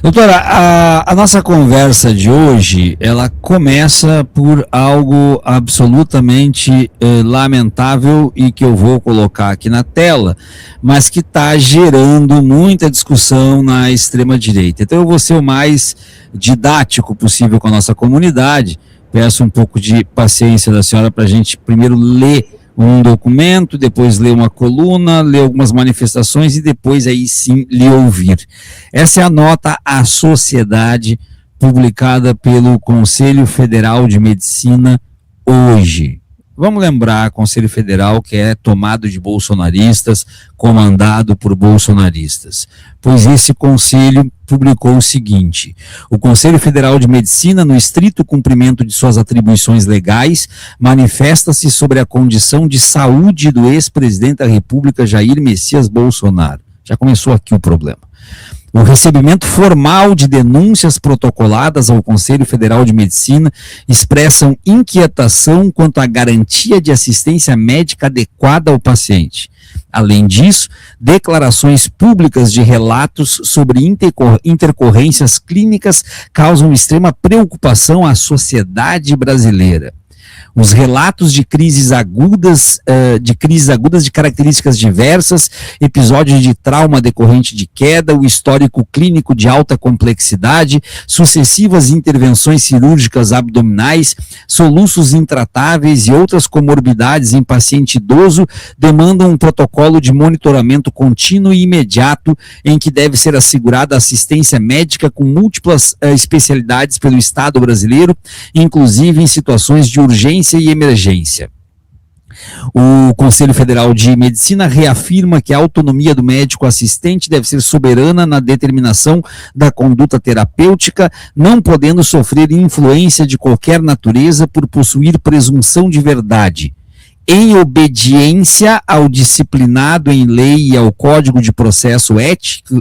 Doutora, a nossa conversa de hoje, ela começa por algo absolutamente lamentável e que eu vou colocar aqui na tela, mas que está gerando muita discussão na extrema-direita. Então eu vou ser o mais didático possível com a nossa comunidade. Peço um pouco de paciência da senhora para a gente primeiro ler um documento, depois ler uma coluna, ler algumas manifestações e depois aí sim lhe ouvir. Essa é a nota à sociedade publicada pelo Conselho Federal de Medicina hoje. Vamos lembrar, Conselho Federal que é tomado de bolsonaristas, comandado por bolsonaristas. Pois esse conselho publicou o seguinte: o Conselho Federal de Medicina, no estrito cumprimento de suas atribuições legais, manifesta-se sobre a condição de saúde do ex-presidente da República, Jair Messias Bolsonaro. Já começou aqui o problema. O recebimento formal de denúncias protocoladas ao Conselho Federal de Medicina expressam inquietação quanto à garantia de assistência médica adequada ao paciente. Além disso, declarações públicas de relatos sobre intercorrências clínicas causam extrema preocupação à sociedade brasileira. Os relatos de crises agudas de características diversas, episódios de trauma decorrente de queda, o histórico clínico de alta complexidade, sucessivas intervenções cirúrgicas abdominais, soluços intratáveis e outras comorbidades em paciente idoso demandam um protocolo de monitoramento contínuo e imediato em que deve ser assegurada assistência médica com múltiplas especialidades pelo Estado brasileiro, inclusive em situações de urgência e emergência. O Conselho Federal de Medicina reafirma que a autonomia do médico assistente deve ser soberana na determinação da conduta terapêutica, não podendo sofrer influência de qualquer natureza por possuir presunção de verdade. Em obediência ao disciplinado em lei e ao Código de Processo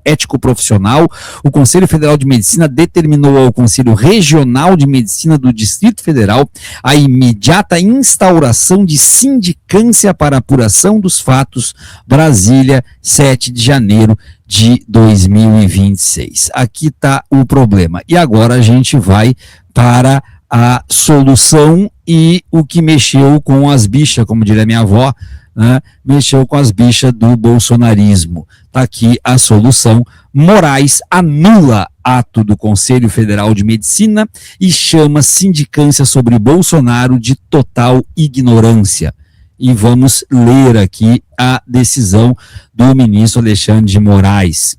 Ético Profissional, o Conselho Federal de Medicina determinou ao Conselho Regional de Medicina do Distrito Federal a imediata instauração de sindicância para apuração dos fatos, Brasília, 7 de janeiro de 2026. Aqui está o problema. E agora a gente vai para a solução e o que mexeu com as bichas, como diria minha avó, né? Mexeu com as bichas do bolsonarismo. Está aqui a solução. Moraes anula ato do Conselho Federal de Medicina e chama sindicância sobre Bolsonaro de total ignorância. E vamos ler aqui a decisão do ministro Alexandre de Moraes.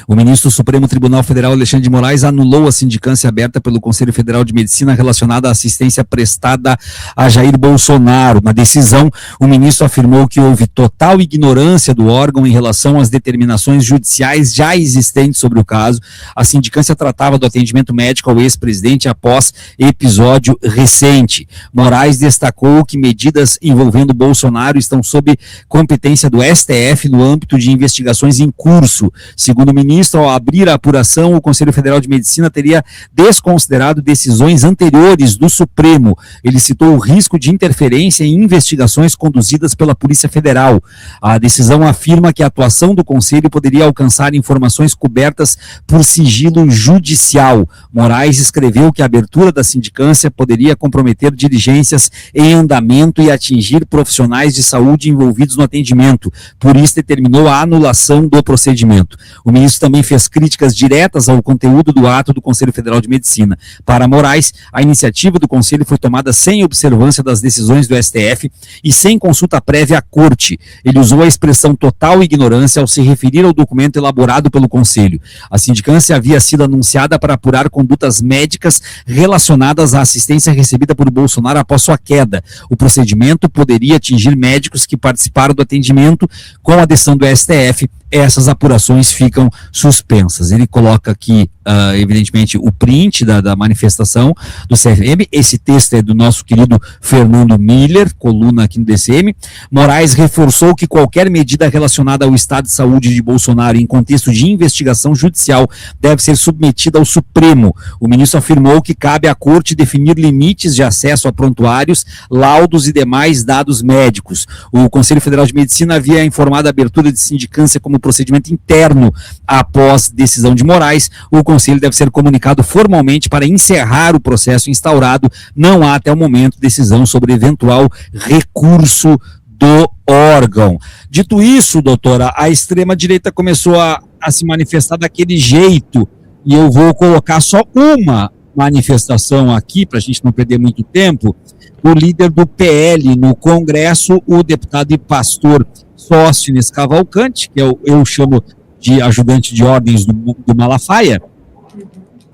O ministro do Supremo Tribunal Federal, Alexandre de Moraes, anulou a sindicância aberta pelo Conselho Federal de Medicina relacionada à assistência prestada a Jair Bolsonaro. Na decisão, o ministro afirmou que houve total ignorância do órgão em relação às determinações judiciais já existentes sobre o caso. A sindicância tratava do atendimento médico ao ex-presidente após episódio recente. Moraes destacou que medidas envolvendo Bolsonaro estão sob competência do STF no âmbito de investigações em curso. Segundo o ministro, ao abrir a apuração, o Conselho Federal de Medicina teria desconsiderado decisões anteriores do Supremo. Ele citou o risco de interferência em investigações conduzidas pela Polícia Federal. A decisão afirma que a atuação do Conselho poderia alcançar informações cobertas por sigilo judicial. Moraes escreveu que a abertura da sindicância poderia comprometer diligências em andamento e atingir profissionais de saúde envolvidos no atendimento. Por isso, determinou a anulação do procedimento. O ministro também fez críticas diretas ao conteúdo do ato do Conselho Federal de Medicina. Para Moraes, a iniciativa do Conselho foi tomada sem observância das decisões do STF e sem consulta prévia à Corte. Ele usou a expressão total ignorância ao se referir ao documento elaborado pelo Conselho. A sindicância havia sido anunciada para apurar condutas médicas relacionadas à assistência recebida por Bolsonaro após sua queda. O procedimento poderia atingir médicos que participaram do atendimento. Com a decisão do STF, essas apurações ficam suspensas. Ele coloca aqui evidentemente, o print da manifestação do CFM. Esse texto é do nosso querido Fernando Miller, coluna aqui no DCM. Moraes reforçou que qualquer medida relacionada ao estado de saúde de Bolsonaro em contexto de investigação judicial deve ser submetida ao Supremo. O ministro afirmou que cabe à Corte definir limites de acesso a prontuários, laudos e demais dados médicos. O Conselho Federal de Medicina havia informado a abertura de sindicância como procedimento interno após decisão de Moraes. O Conselho deve ser comunicado formalmente para encerrar o processo instaurado. Não há até o momento decisão sobre eventual recurso do órgão. Dito isso, doutora, a extrema-direita começou a se manifestar daquele jeito, e eu vou colocar só uma manifestação aqui, para a gente não perder muito tempo. O líder do PL no Congresso, o deputado e pastor Sóstenes Cavalcante, que eu chamo de ajudante de ordens do Malafaia,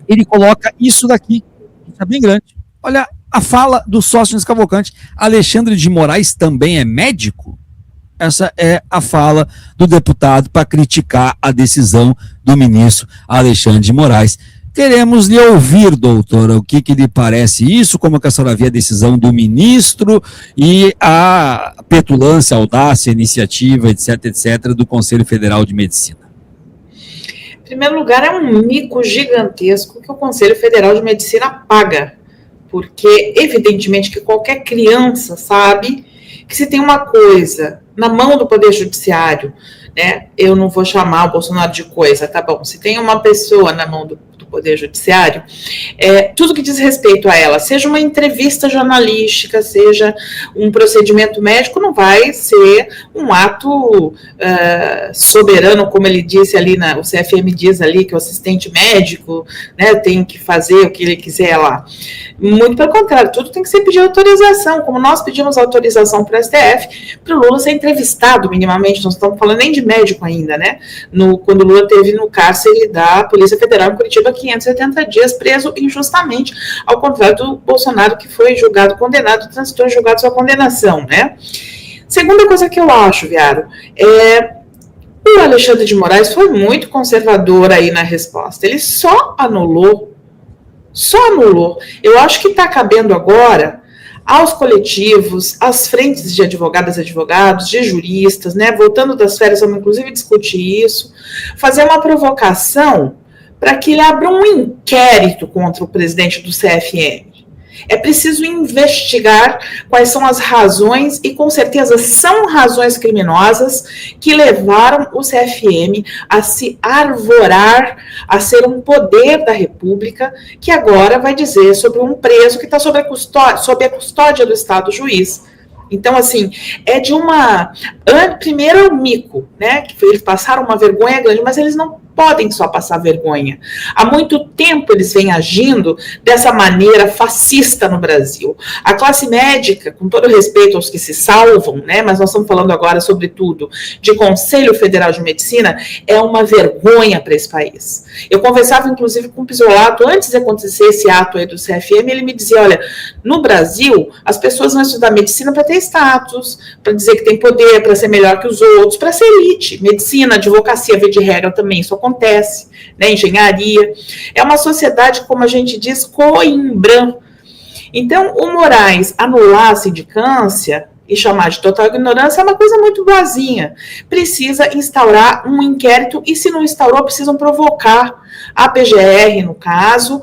ele coloca isso daqui, está bem grande. Olha a fala do Sóstenes Cavalcante: Alexandre de Moraes também é médico? Essa é a fala do deputado para criticar a decisão do ministro Alexandre de Moraes. Queremos lhe ouvir, doutora, o que lhe parece isso, como que a senhora vê a decisão do ministro e a petulância, a audácia, a iniciativa, etc., do Conselho Federal de Medicina. Em primeiro lugar, é um mico gigantesco que o Conselho Federal de Medicina paga, porque evidentemente que qualquer criança sabe que se tem uma coisa na mão do Poder Judiciário, né, eu não vou chamar o Bolsonaro de coisa, tá bom, se tem uma pessoa na mão do Poder Judiciário, tudo que diz respeito a ela, seja uma entrevista jornalística, seja um procedimento médico, não vai ser um ato soberano, como ele disse ali, o CFM diz ali que o assistente médico, né, tem que fazer o que ele quiser lá. Muito pelo contrário, tudo tem que ser pedir autorização, como nós pedimos autorização para o STF, para o Lula ser entrevistado minimamente. Nós não estamos falando nem de médico ainda, né? Quando o Lula esteve no cárcere da Polícia Federal em Curitiba, 570 dias preso injustamente, ao contrário do Bolsonaro, que foi julgado, condenado, transitou em julgado sua condenação, né? Segunda coisa que eu acho, Viaro, o Alexandre de Moraes foi muito conservador aí na resposta. Ele só anulou. Eu acho que está cabendo agora aos coletivos, às frentes de advogadas e advogados, de juristas, né? Voltando das férias, vamos inclusive discutir isso, fazer uma provocação para que ele abra um inquérito contra o presidente do CFM. É preciso investigar quais são as razões, e com certeza são razões criminosas, que levaram o CFM a se arvorar, a ser um poder da República, que agora vai dizer sobre um preso que está sob a custódia do Estado juiz. Então, assim, é de uma... Primeiro é o mico, né? Que eles passaram uma vergonha grande, mas eles não podem só passar vergonha. Há muito tempo eles vêm agindo dessa maneira fascista no Brasil. A classe médica, com todo respeito aos que se salvam, né, mas nós estamos falando agora, sobretudo, de Conselho Federal de Medicina, é uma vergonha para esse país. Eu conversava, inclusive, com o Pisolato, antes de acontecer esse ato aí do CFM, ele me dizia, olha, no Brasil, as pessoas vão estudar medicina para ter status, para dizer que tem poder, para ser melhor que os outros, para ser elite. Medicina, advocacia, via de regra também, isso acontece, né, engenharia. É uma sociedade, como a gente diz, coimbrã. Então, o Moraes anular a sindicância e chamar de total ignorância é uma coisa muito boazinha. Precisa instaurar um inquérito, e se não instaurou, precisam provocar a PGR, no caso,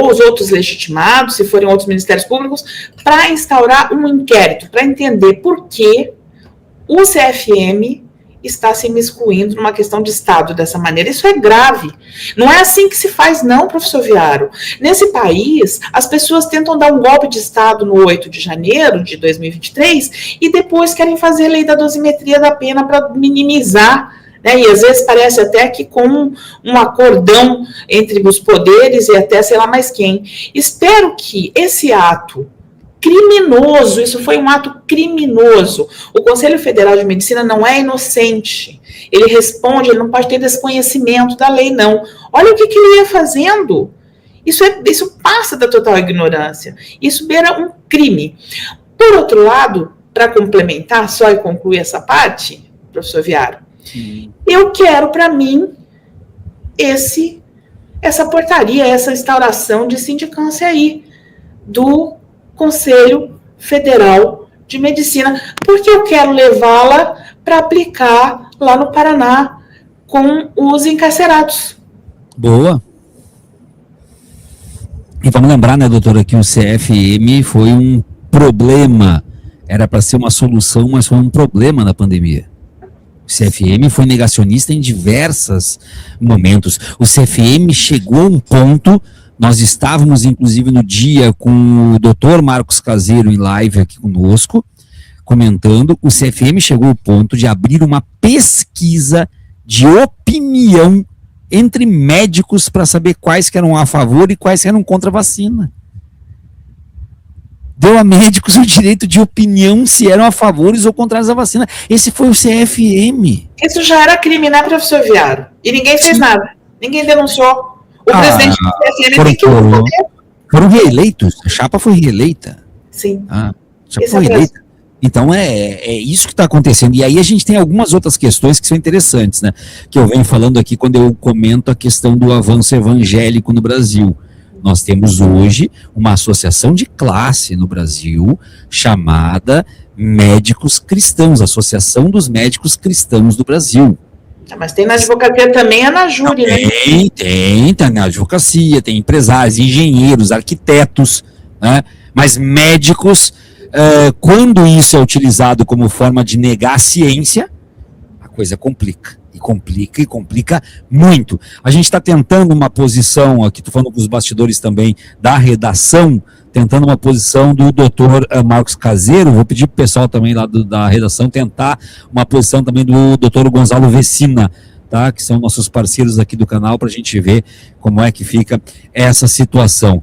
ou os outros legitimados, se forem outros ministérios públicos, para instaurar um inquérito, para entender por que o CFM está se imiscuindo numa questão de Estado dessa maneira. Isso é grave. Não é assim que se faz, não, professor Viaro. Nesse país, as pessoas tentam dar um golpe de Estado no 8 de janeiro de 2023 e depois querem fazer a lei da dosimetria da pena para minimizar, né? E às vezes parece até que com um acordão entre os poderes e até sei lá mais quem. Espero que esse ato criminoso, isso foi um ato criminoso. O Conselho Federal de Medicina não é inocente. Ele responde, ele não pode ter desconhecimento da lei, não. Olha o que ele ia fazendo. Isso passa da total ignorância. Isso beira um crime. Por outro lado, para complementar só e concluir essa parte, professor Viaro, eu quero para mim essa portaria, essa instauração de sindicância aí do Conselho Federal de Medicina, porque eu quero levá-la para aplicar lá no Paraná com os encarcerados. Boa. E vamos lembrar, né, doutora, que o CFM foi um problema, era para ser uma solução, mas foi um problema na pandemia. O CFM foi negacionista em diversos momentos. O CFM chegou a um ponto, nós estávamos inclusive no dia com o doutor Marcos Caseiro em live aqui conosco, comentando, o CFM chegou ao ponto de abrir uma pesquisa de opinião entre médicos para saber quais que eram a favor e quais que eram contra a vacina. Deu a médicos o direito de opinião se eram a favor ou contra a vacina. Esse foi o CFM. Isso já era crime, né, professor Viaro? E ninguém fez nada. Ninguém denunciou. O presidente do CFM tem que responder. Foram reeleitos. A chapa foi reeleita. Sim. A chapa foi reeleita. Então é isso que está acontecendo. E aí a gente tem algumas outras questões que são interessantes, né? Que eu venho falando aqui quando eu comento a questão do avanço evangélico no Brasil. Nós temos hoje uma associação de classe no Brasil chamada Médicos Cristãos, Associação dos Médicos Cristãos do Brasil. Mas tem na advocacia também, é na júri, né? Tem na advocacia, tem empresários, engenheiros, arquitetos, né? Mas médicos, quando isso é utilizado como forma de negar a ciência, a coisa complica. E complica muito. A gente está tentando uma posição, aqui estou falando com os bastidores também, da redação, tentando uma posição do doutor Marcos Caseiro, vou pedir para o pessoal também lá da redação tentar uma posição também do doutor Gonzalo Vecina, tá? Que são nossos parceiros aqui do canal, para a gente ver como é que fica essa situação.